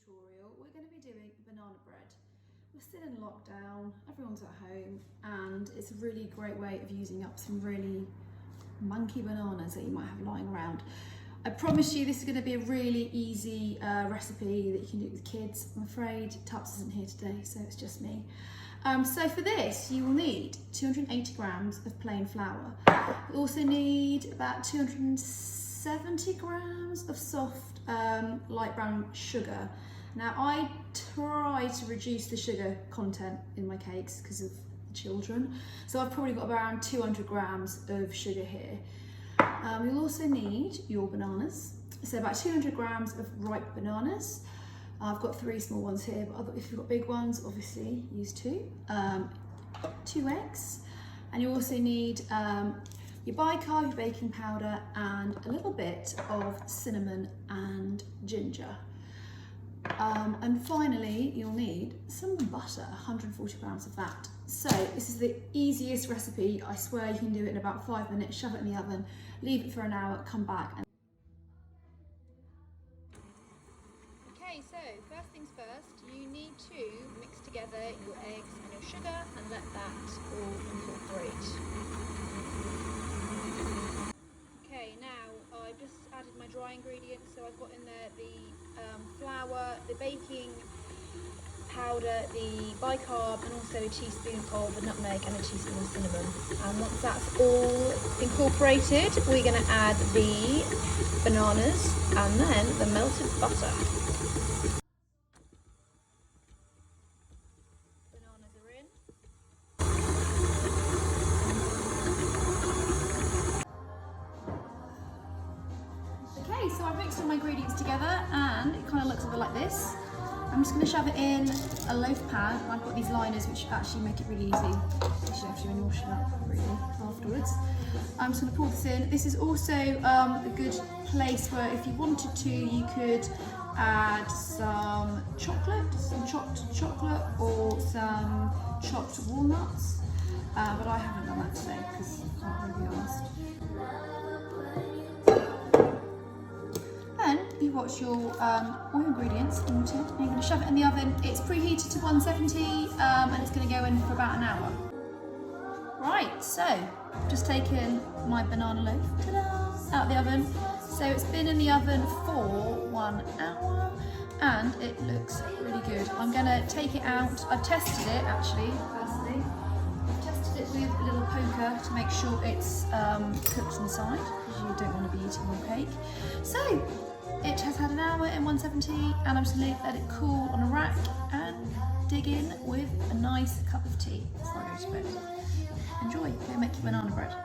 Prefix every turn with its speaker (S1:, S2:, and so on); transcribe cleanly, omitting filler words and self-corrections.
S1: tutorial, we're going to be doing banana bread. We're still in lockdown, everyone's at home, and it's a really great way of using up some really manky bananas that you might have lying around. I promise you this is going to be a really easy recipe that you can do with kids. I'm afraid Tuts isn't here today, so it's just me. So for this you will need 280 grams of plain flour. You also need about 270 grams of soft light brown sugar. Now I try to reduce the sugar content in my cakes because of the children, so I've probably got around 200 grams of sugar here. You'll also need your bananas, so about 200 grams of ripe bananas. I've got 3 small ones here, but if you've got big ones, obviously use 2. 2 eggs, and you also need your bicarb, your baking powder, and a little bit of cinnamon and ginger. And finally, you'll need some butter, 140 grams of that. So this is the easiest recipe. I swear you can do it in about 5 minutes. Shove it in the oven, leave it for an hour, come back. Okay, so first things first, you need to mix together your eggs and your sugar and let that all incorporate. Okay, now I've just added my dry ingredients, so I've got in there the flour, the baking powder, the bicarb, and also a teaspoon of nutmeg and a teaspoon of cinnamon. And once that's all incorporated, we're going to add the bananas and then the melted butter. Bananas are in. Okay, so I've mixed all my ingredients together and it kind of looks a bit like this. I'm just going to shove it in a loaf pan. I've got these liners which actually make it really easy. You should have to wash it up really afterwards. I'm just going to pour this in. This is also a good place where if you wanted to, you could add some chocolate, some chopped chocolate or some chopped walnuts. But I haven't done that today because I can't really be honest. You've got your all your ingredients into it, and you're going to shove it in the oven. It's preheated to 170 and it's going to go in for about an hour. Right, so I've just taken my banana loaf out of the oven. So it's been in the oven for 1 hour and it looks really good. I'm going to take it out. I've tested it actually, personally. I've tested it with a little poker to make sure it's cooked inside, because you don't want to be eating your cake. So it has had an hour in 170 and I'm just going to let it cool on a rack and dig in with a nice cup of tea before I go to bed. Enjoy, go make your banana bread.